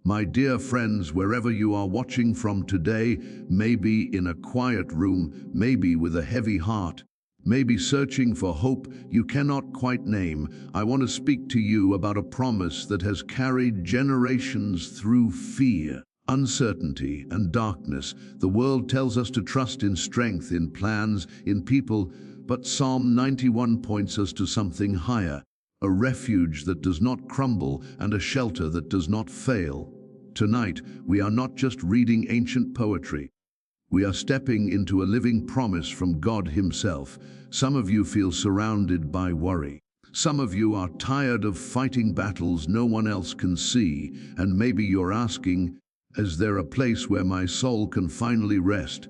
My dear friends, wherever you are watching from today, maybe in a quiet room, maybe with a heavy heart, maybe searching for hope you cannot quite name, I want to speak to you about a promise that has carried generations through fear, uncertainty, and darkness. The world tells us to trust in strength, in plans, in people, but Psalm 91 points us to something higher, a refuge that does not crumble and a shelter that does not fail. Tonight, we are not just reading ancient poetry. We are stepping into a living promise from God Himself. Some of you feel surrounded by worry. Some of you are tired of fighting battles no one else can see, and maybe you're asking, is there a place where my soul can finally rest?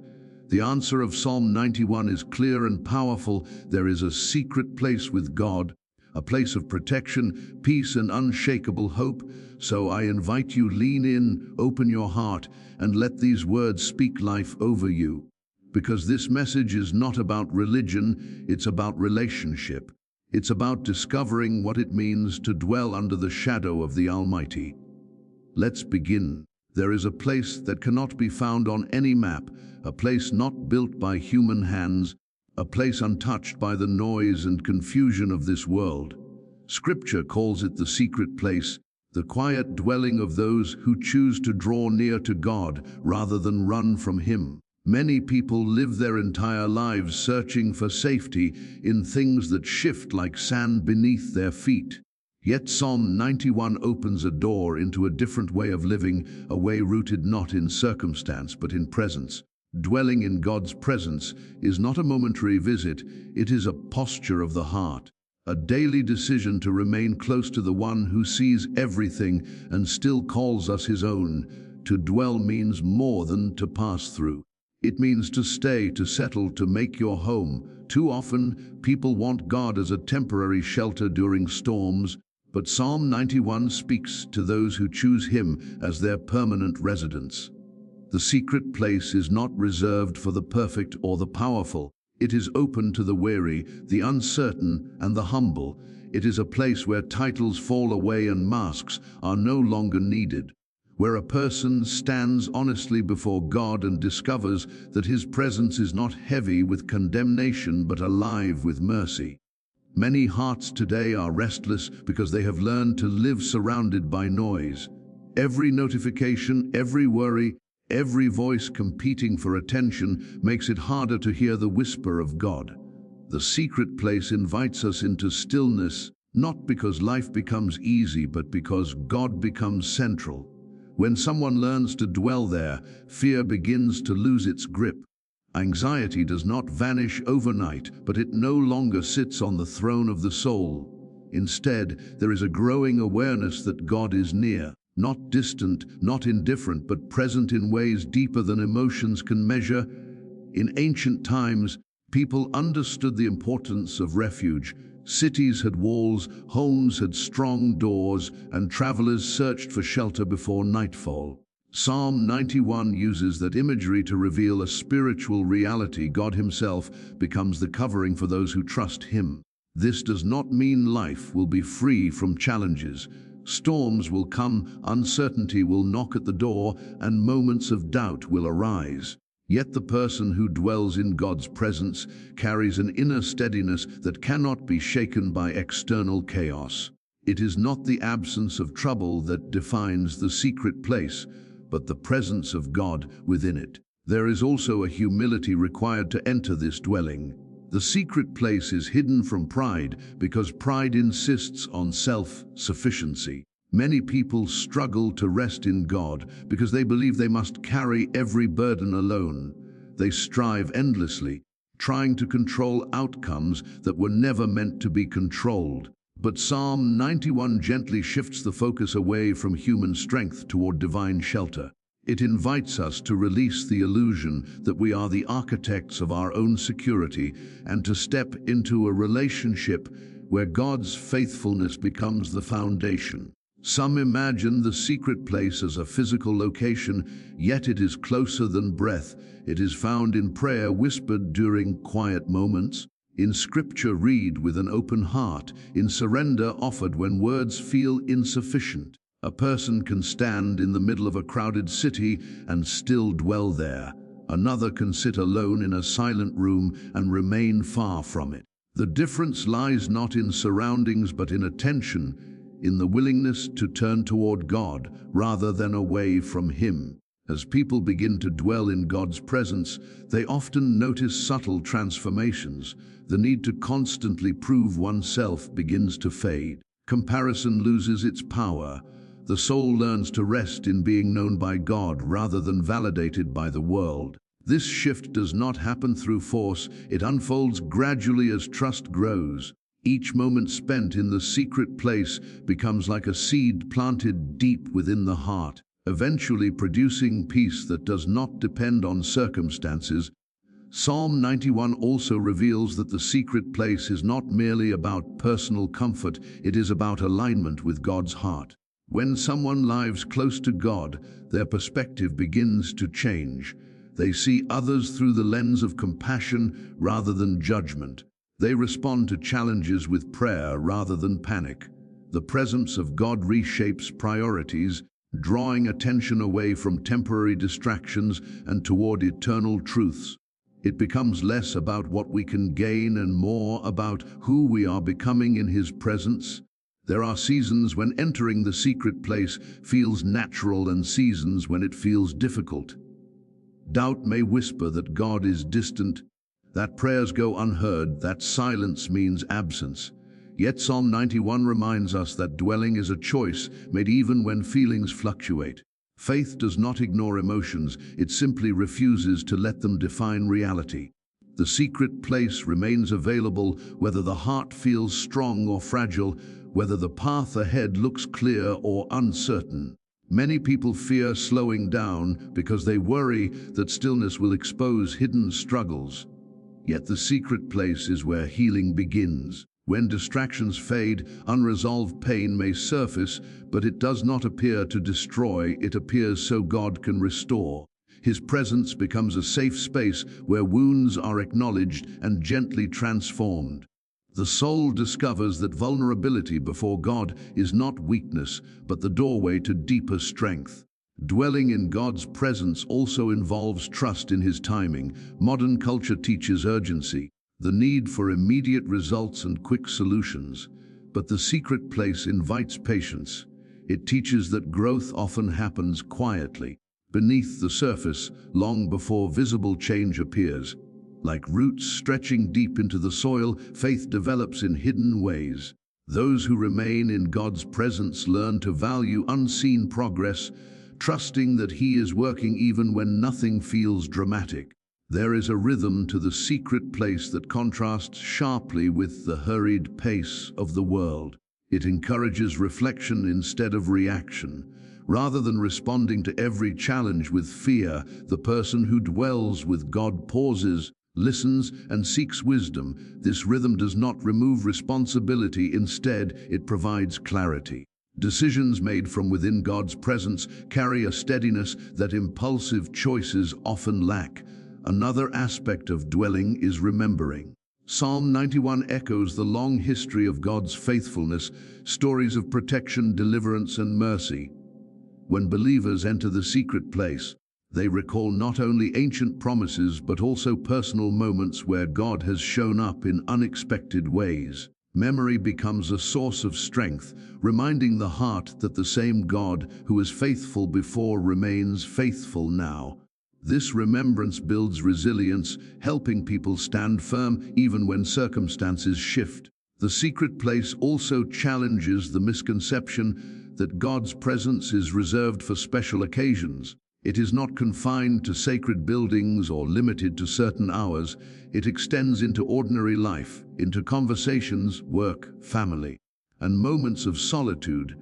The answer of Psalm 91 is clear and powerful. There is a secret place with God, a place of protection, peace, and unshakable hope. So I invite you, lean in, open your heart, and let these words speak life over you. Because this message is not about religion, it's about relationship. It's about discovering what it means to dwell under the shadow of the Almighty. Let's begin. There is a place that cannot be found on any map, a place not built by human hands, a place untouched by the noise and confusion of this world. Scripture calls it the secret place, the quiet dwelling of those who choose to draw near to God rather than run from Him. Many people live their entire lives searching for safety in things that shift like sand beneath their feet. Yet Psalm 91 opens a door into a different way of living, a way rooted not in circumstance but in presence. Dwelling in God's presence is not a momentary visit, it is a posture of the heart, a daily decision to remain close to the one who sees everything and still calls us His own. To dwell means more than to pass through. It means to stay, to settle, to make your home. Too often, people want God as a temporary shelter during storms, but Psalm 91 speaks to those who choose Him as their permanent residence. The secret place is not reserved for the perfect or the powerful. It is open to the weary, the uncertain, and the humble. It is a place where titles fall away and masks are no longer needed, where a person stands honestly before God and discovers that His presence is not heavy with condemnation but alive with mercy. Many hearts today are restless because they have learned to live surrounded by noise. Every notification, every worry, every voice competing for attention makes it harder to hear the whisper of God. The secret place invites us into stillness, not because life becomes easy, but because God becomes central. When someone learns to dwell there, fear begins to lose its grip. Anxiety does not vanish overnight, but it no longer sits on the throne of the soul. Instead, there is a growing awareness that God is near. Not distant, not indifferent, but present in ways deeper than emotions can measure. In ancient times, people understood the importance of refuge. Cities had walls, homes had strong doors, and travelers searched for shelter before nightfall. Psalm 91 uses that imagery to reveal a spiritual reality. God Himself becomes the covering for those who trust Him. This does not mean life will be free from challenges. Storms will come, uncertainty will knock at the door, and moments of doubt will arise. Yet the person who dwells in God's presence carries an inner steadiness that cannot be shaken by external chaos. It is not the absence of trouble that defines the secret place, but the presence of God within it. There is also a humility required to enter this dwelling. The secret place is hidden from pride because pride insists on self-sufficiency. Many people struggle to rest in God because they believe they must carry every burden alone. They strive endlessly, trying to control outcomes that were never meant to be controlled. But Psalm 91 gently shifts the focus away from human strength toward divine shelter. It invites us to release the illusion that we are the architects of our own security and to step into a relationship where God's faithfulness becomes the foundation. Some imagine the secret place as a physical location, yet it is closer than breath. It is found in prayer whispered during quiet moments, in scripture read with an open heart, in surrender offered when words feel insufficient. A person can stand in the middle of a crowded city and still dwell there. Another can sit alone in a silent room and remain far from it. The difference lies not in surroundings but in attention, in the willingness to turn toward God rather than away from Him. As people begin to dwell in God's presence, they often notice subtle transformations. The need to constantly prove oneself begins to fade. Comparison loses its power. The soul learns to rest in being known by God rather than validated by the world. This shift does not happen through force, it unfolds gradually as trust grows. Each moment spent in the secret place becomes like a seed planted deep within the heart, eventually producing peace that does not depend on circumstances. Psalm 91 also reveals that the secret place is not merely about personal comfort, it is about alignment with God's heart. When someone lives close to God, their perspective begins to change. They see others through the lens of compassion rather than judgment. They respond to challenges with prayer rather than panic. The presence of God reshapes priorities, drawing attention away from temporary distractions and toward eternal truths. It becomes less about what we can gain and more about who we are becoming in His presence. There are seasons when entering the secret place feels natural and seasons when it feels difficult. Doubt may whisper that God is distant, that prayers go unheard, that silence means absence. Yet Psalm 91 reminds us that dwelling is a choice made even when feelings fluctuate. Faith does not ignore emotions, it simply refuses to let them define reality. The secret place remains available whether the heart feels strong or fragile, whether the path ahead looks clear or uncertain. Many people fear slowing down because they worry that stillness will expose hidden struggles. Yet the secret place is where healing begins. When distractions fade, unresolved pain may surface, but it does not appear to destroy, it appears so God can restore. His presence becomes a safe space where wounds are acknowledged and gently transformed. The soul discovers that vulnerability before God is not weakness, but the doorway to deeper strength. Dwelling in God's presence also involves trust in His timing. Modern culture teaches urgency, the need for immediate results and quick solutions. But the secret place invites patience. It teaches that growth often happens quietly, beneath the surface, long before visible change appears. Like roots stretching deep into the soil, faith develops in hidden ways. Those who remain in God's presence learn to value unseen progress, trusting that He is working even when nothing feels dramatic. There is a rhythm to the secret place that contrasts sharply with the hurried pace of the world. It encourages reflection instead of reaction. Rather than responding to every challenge with fear, the person who dwells with God pauses, listens, and seeks wisdom. This rhythm does not remove responsibility, instead, it provides clarity. Decisions made from within God's presence carry a steadiness that impulsive choices often lack. Another aspect of dwelling is remembering. Psalm 91 echoes the long history of God's faithfulness, stories of protection, deliverance, and mercy. When believers enter the secret place, they recall not only ancient promises but also personal moments where God has shown up in unexpected ways. Memory becomes a source of strength, reminding the heart that the same God who was faithful before remains faithful now. This remembrance builds resilience, helping people stand firm even when circumstances shift. The secret place also challenges the misconception that God's presence is reserved for special occasions. It is not confined to sacred buildings or limited to certain hours. It extends into ordinary life, into conversations, work, family, and moments of solitude.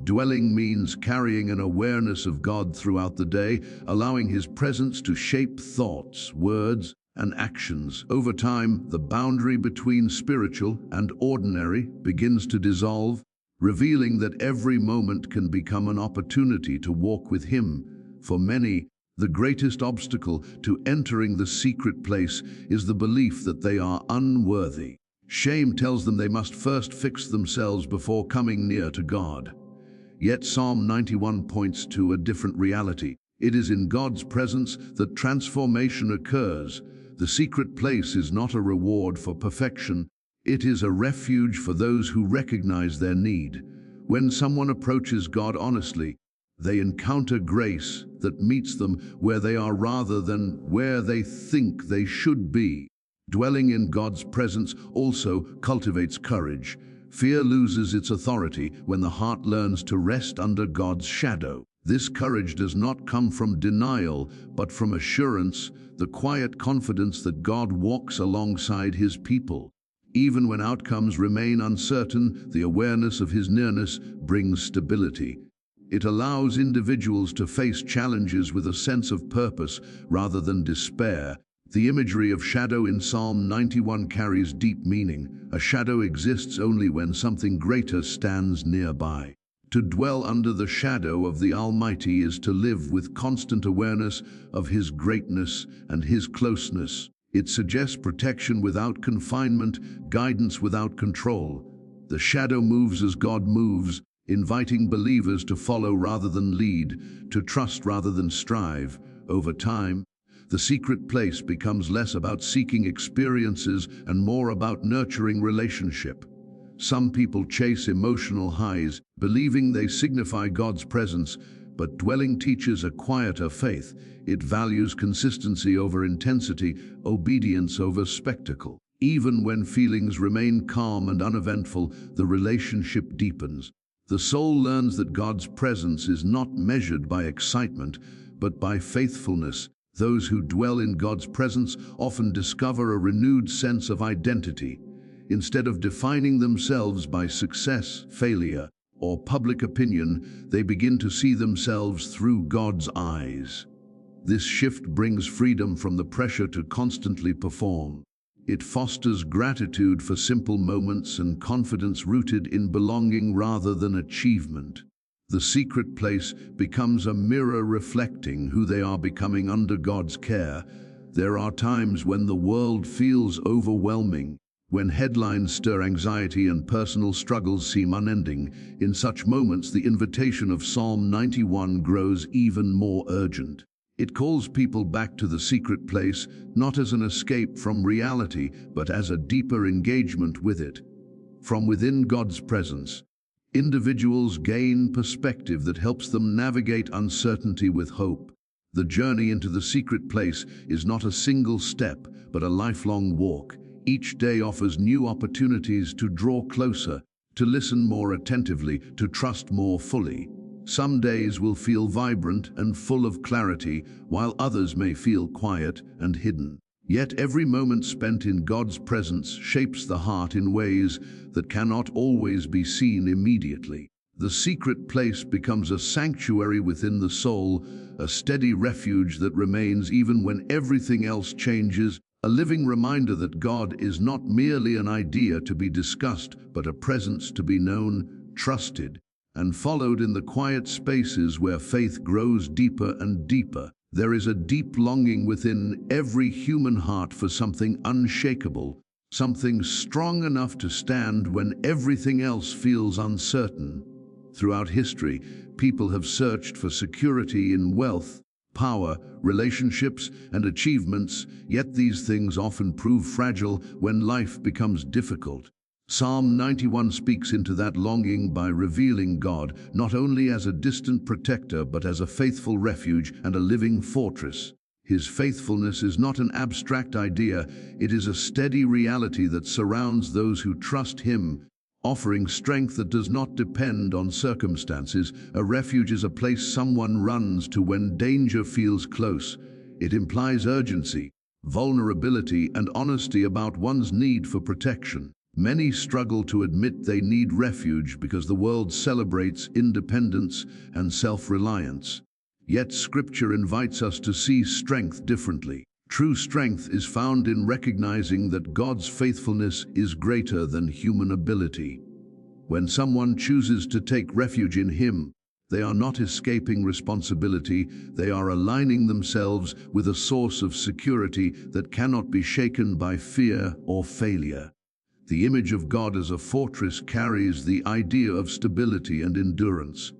Dwelling means carrying an awareness of God throughout the day, allowing His presence to shape thoughts, words, and actions. Over time, the boundary between spiritual and ordinary begins to dissolve, revealing that every moment can become an opportunity to walk with Him. For many, the greatest obstacle to entering the secret place is the belief that they are unworthy. Shame tells them they must first fix themselves before coming near to God. Yet Psalm 91 points to a different reality. It is in God's presence that transformation occurs. The secret place is not a reward for perfection. It is a refuge for those who recognize their need. When someone approaches God honestly, they encounter grace that meets them where they are rather than where they think they should be. Dwelling in God's presence also cultivates courage. Fear loses its authority when the heart learns to rest under God's shadow. This courage does not come from denial, but from assurance, the quiet confidence that God walks alongside His people. Even when outcomes remain uncertain, the awareness of His nearness brings stability. It allows individuals to face challenges with a sense of purpose rather than despair. The imagery of shadow in Psalm 91 carries deep meaning. A shadow exists only when something greater stands nearby. To dwell under the shadow of the Almighty is to live with constant awareness of His greatness and His closeness. It suggests protection without confinement, guidance without control. The shadow moves as God moves, inviting believers to follow rather than lead, to trust rather than strive. Over time, the secret place becomes less about seeking experiences and more about nurturing relationship. Some people chase emotional highs, believing they signify God's presence, but dwelling teaches a quieter faith. It values consistency over intensity, obedience over spectacle. Even when feelings remain calm and uneventful, the relationship deepens. The soul learns that God's presence is not measured by excitement, but by faithfulness. Those who dwell in God's presence often discover a renewed sense of identity. Instead of defining themselves by success, failure, or public opinion, they begin to see themselves through God's eyes. This shift brings freedom from the pressure to constantly perform. It fosters gratitude for simple moments and confidence rooted in belonging rather than achievement. The secret place becomes a mirror reflecting who they are becoming under God's care. There are times when the world feels overwhelming, when headlines stir anxiety and personal struggles seem unending. In such moments, the invitation of Psalm 91 grows even more urgent. It calls people back to the secret place, not as an escape from reality, but as a deeper engagement with it. From within God's presence, individuals gain perspective that helps them navigate uncertainty with hope. The journey into the secret place is not a single step, but a lifelong walk. Each day offers new opportunities to draw closer, to listen more attentively, to trust more fully. Some days will feel vibrant and full of clarity, while others may feel quiet and hidden. Yet every moment spent in God's presence shapes the heart in ways that cannot always be seen immediately. The secret place becomes a sanctuary within the soul, a steady refuge that remains even when everything else changes, a living reminder that God is not merely an idea to be discussed, but a presence to be known, trusted, and followed in the quiet spaces where faith grows deeper and deeper. There is a deep longing within every human heart for something unshakable, something strong enough to stand when everything else feels uncertain. Throughout history, people have searched for security in wealth, power, relationships, and achievements, yet these things often prove fragile when life becomes difficult. Psalm 91 speaks into that longing by revealing God not only as a distant protector but as a faithful refuge and a living fortress. His faithfulness is not an abstract idea, it is a steady reality that surrounds those who trust Him, offering strength that does not depend on circumstances. A refuge is a place someone runs to when danger feels close. It implies urgency, vulnerability, and honesty about one's need for protection. Many struggle to admit they need refuge because the world celebrates independence and self-reliance. Yet Scripture invites us to see strength differently. True strength is found in recognizing that God's faithfulness is greater than human ability. When someone chooses to take refuge in Him, they are not escaping responsibility, they are aligning themselves with a source of security that cannot be shaken by fear or failure. The image of God as a fortress carries the idea of stability and endurance.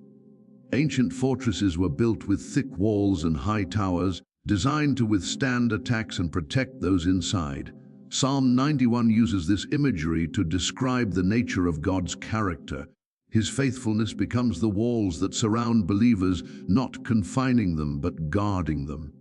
Ancient fortresses were built with thick walls and high towers, designed to withstand attacks and protect those inside. Psalm 91 uses this imagery to describe the nature of God's character. His faithfulness becomes the walls that surround believers, not confining them but guarding them.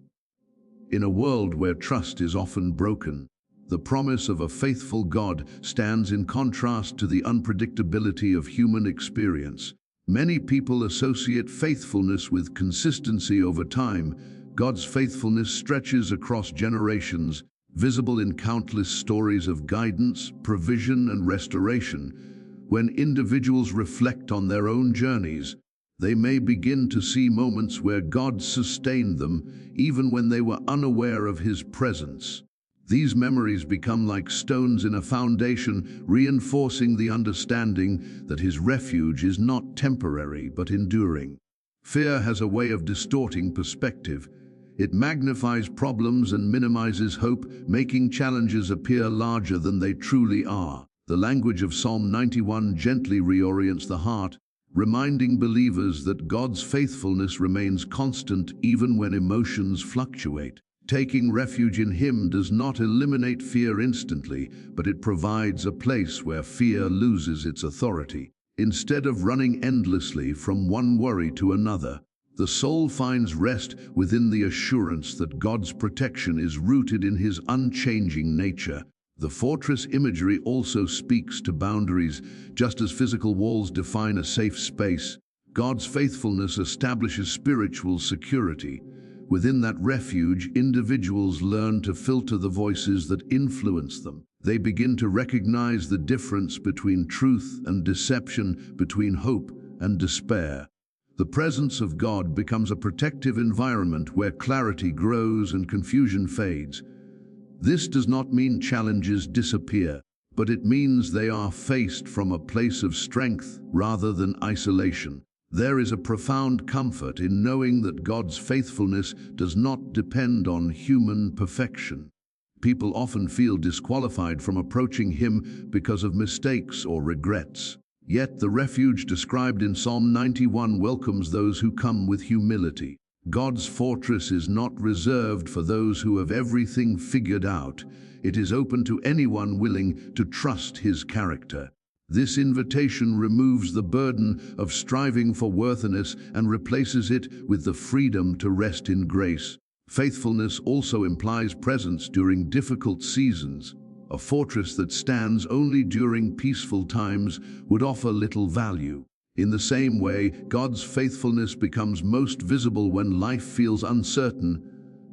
In a world where trust is often broken, the promise of a faithful God stands in contrast to the unpredictability of human experience. Many people associate faithfulness with consistency over time. God's faithfulness stretches across generations, visible in countless stories of guidance, provision, and restoration. When individuals reflect on their own journeys, they may begin to see moments where God sustained them, even when they were unaware of His presence. These memories become like stones in a foundation, reinforcing the understanding that His refuge is not temporary but enduring. Fear has a way of distorting perspective. It magnifies problems and minimizes hope, making challenges appear larger than they truly are. The language of Psalm 91 gently reorients the heart, reminding believers that God's faithfulness remains constant even when emotions fluctuate. Taking refuge in Him does not eliminate fear instantly, but it provides a place where fear loses its authority. Instead of running endlessly from one worry to another, the soul finds rest within the assurance that God's protection is rooted in His unchanging nature. The fortress imagery also speaks to boundaries. Just as physical walls define a safe space, God's faithfulness establishes spiritual security. Within that refuge, individuals learn to filter the voices that influence them. They begin to recognize the difference between truth and deception, between hope and despair. The presence of God becomes a protective environment where clarity grows and confusion fades. This does not mean challenges disappear, but it means they are faced from a place of strength rather than isolation. There is a profound comfort in knowing that God's faithfulness does not depend on human perfection. People often feel disqualified from approaching Him because of mistakes or regrets. Yet the refuge described in Psalm 91 welcomes those who come with humility. God's fortress is not reserved for those who have everything figured out. It is open to anyone willing to trust His character. This invitation removes the burden of striving for worthiness and replaces it with the freedom to rest in grace. Faithfulness also implies presence during difficult seasons. A fortress that stands only during peaceful times would offer little value. In the same way, God's faithfulness becomes most visible when life feels uncertain.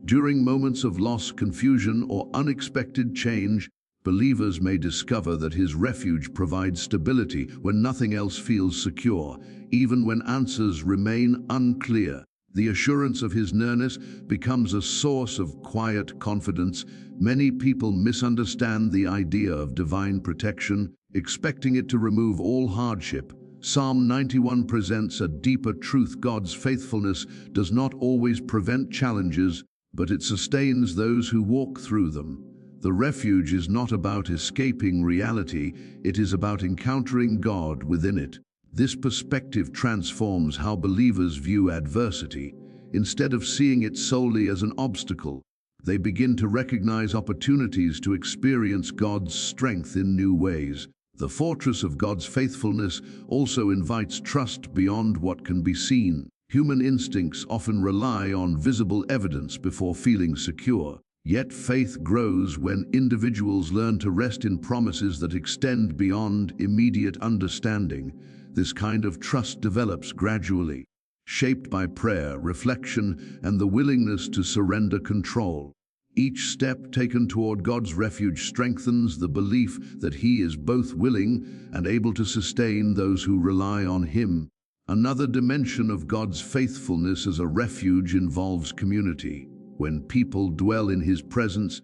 During moments of loss, confusion, or unexpected change, believers may discover that His refuge provides stability when nothing else feels secure, even when answers remain unclear. The assurance of His nearness becomes a source of quiet confidence. Many people misunderstand the idea of divine protection, expecting it to remove all hardship. Psalm 91 presents a deeper truth. God's faithfulness does not always prevent challenges, but it sustains those who walk through them. The refuge is not about escaping reality, it is about encountering God within it. This perspective transforms how believers view adversity. Instead of seeing it solely as an obstacle, they begin to recognize opportunities to experience God's strength in new ways. The fortress of God's faithfulness also invites trust beyond what can be seen. Human instincts often rely on visible evidence before feeling secure. Yet faith grows when individuals learn to rest in promises that extend beyond immediate understanding. This kind of trust develops gradually, shaped by prayer, reflection, and the willingness to surrender control. Each step taken toward God's refuge strengthens the belief that He is both willing and able to sustain those who rely on Him. Another dimension of God's faithfulness as a refuge involves community. When people dwell in His presence,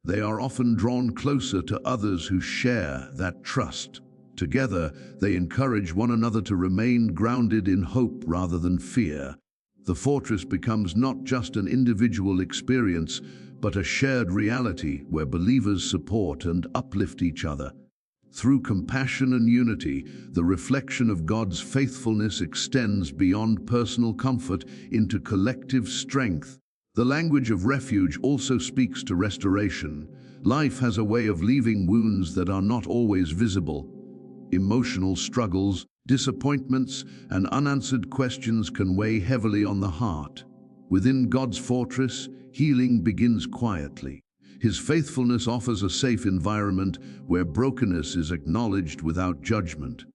they are often drawn closer to others who share that trust. Together, they encourage one another to remain grounded in hope rather than fear. The fortress becomes not just an individual experience, but a shared reality where believers support and uplift each other. Through compassion and unity, the reflection of God's faithfulness extends beyond personal comfort into collective strength. The language of refuge also speaks to restoration. Life has a way of leaving wounds that are not always visible. Emotional struggles, disappointments, and unanswered questions can weigh heavily on the heart. Within God's fortress, healing begins quietly. His faithfulness offers a safe environment where brokenness is acknowledged without judgment.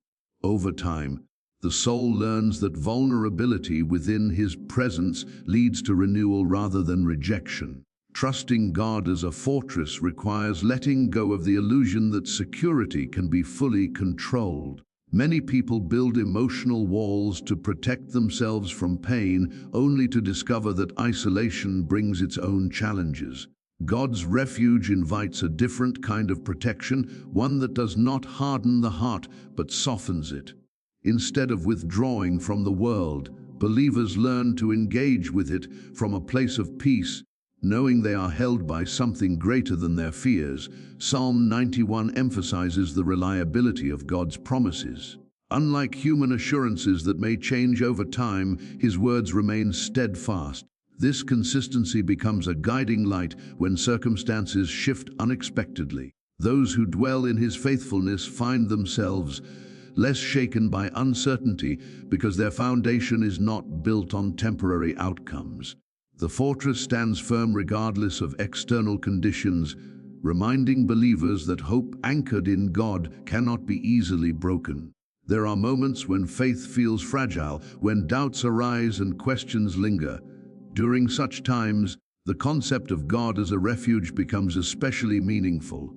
Over time, the soul learns that vulnerability within His presence leads to renewal rather than rejection. Trusting God as a fortress requires letting go of the illusion that security can be fully controlled. Many people build emotional walls to protect themselves from pain, only to discover that isolation brings its own challenges. God's refuge invites a different kind of protection, one that does not harden the heart, but softens it. Instead of withdrawing from the world, believers learn to engage with it from a place of peace, knowing they are held by something greater than their fears. Psalm 91 emphasizes the reliability of God's promises. Unlike human assurances that may change over time, His words remain steadfast. This consistency becomes a guiding light when circumstances shift unexpectedly. Those who dwell in His faithfulness find themselves less shaken by uncertainty because their foundation is not built on temporary outcomes. The fortress stands firm regardless of external conditions, reminding believers that hope anchored in God cannot be easily broken. There are moments when faith feels fragile, when doubts arise and questions linger. During such times, the concept of God as a refuge becomes especially meaningful.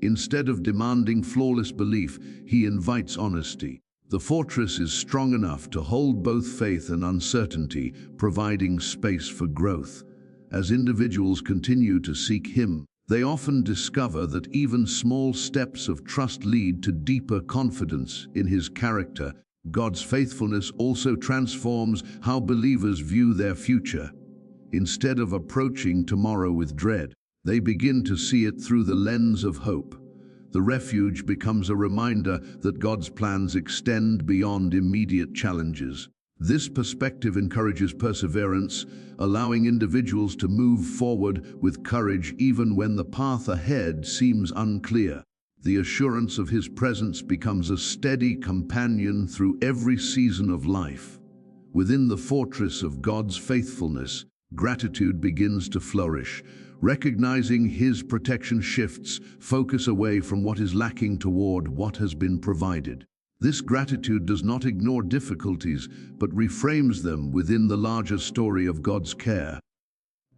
Instead of demanding flawless belief, He invites honesty. The fortress is strong enough to hold both faith and uncertainty, providing space for growth. As individuals continue to seek Him, they often discover that even small steps of trust lead to deeper confidence in His character. God's faithfulness also transforms how believers view their future. Instead of approaching tomorrow with dread, they begin to see it through the lens of hope. The refuge becomes a reminder that God's plans extend beyond immediate challenges. This perspective encourages perseverance, allowing individuals to move forward with courage even when the path ahead seems unclear. The assurance of His presence becomes a steady companion through every season of life. Within the fortress of God's faithfulness, gratitude begins to flourish. Recognizing His protection shifts focus away from what is lacking toward what has been provided. This gratitude does not ignore difficulties, but reframes them within the larger story of God's care.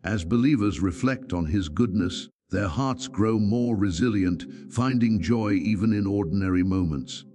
As believers reflect on His goodness, their hearts grow more resilient, finding joy even in ordinary moments.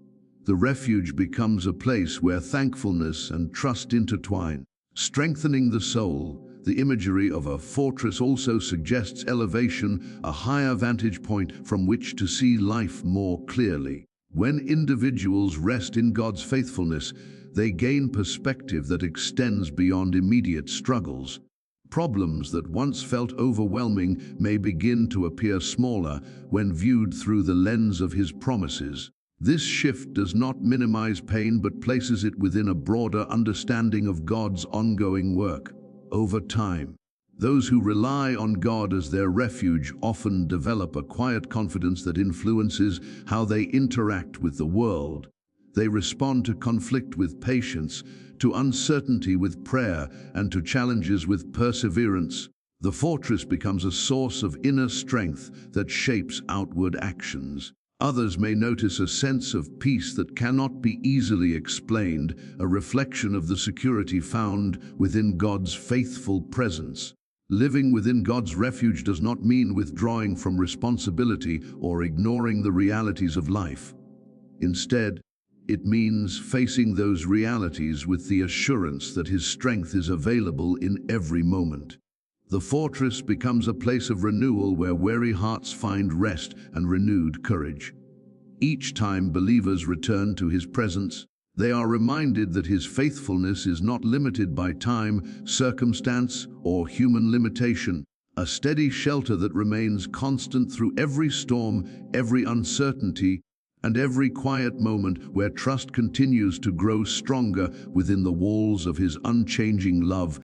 The refuge becomes a place where thankfulness and trust intertwine, strengthening the soul. The imagery of a fortress also suggests elevation, a higher vantage point from which to see life more clearly. When individuals rest in God's faithfulness, they gain perspective that extends beyond immediate struggles. Problems that once felt overwhelming may begin to appear smaller when viewed through the lens of His promises. This shift does not minimize pain but places it within a broader understanding of God's ongoing work. Over time, those who rely on God as their refuge often develop a quiet confidence that influences how they interact with the world. They respond to conflict with patience, to uncertainty with prayer, and to challenges with perseverance. The fortress becomes a source of inner strength that shapes outward actions. Others may notice a sense of peace that cannot be easily explained, a reflection of the security found within God's faithful presence. Living within God's refuge does not mean withdrawing from responsibility or ignoring the realities of life. Instead, it means facing those realities with the assurance that His strength is available in every moment. The fortress becomes a place of renewal where weary hearts find rest and renewed courage. Each time believers return to His presence, they are reminded that His faithfulness is not limited by time, circumstance, or human limitation, a steady shelter that remains constant through every storm, every uncertainty, and every quiet moment where trust continues to grow stronger within the walls of his unchanging love.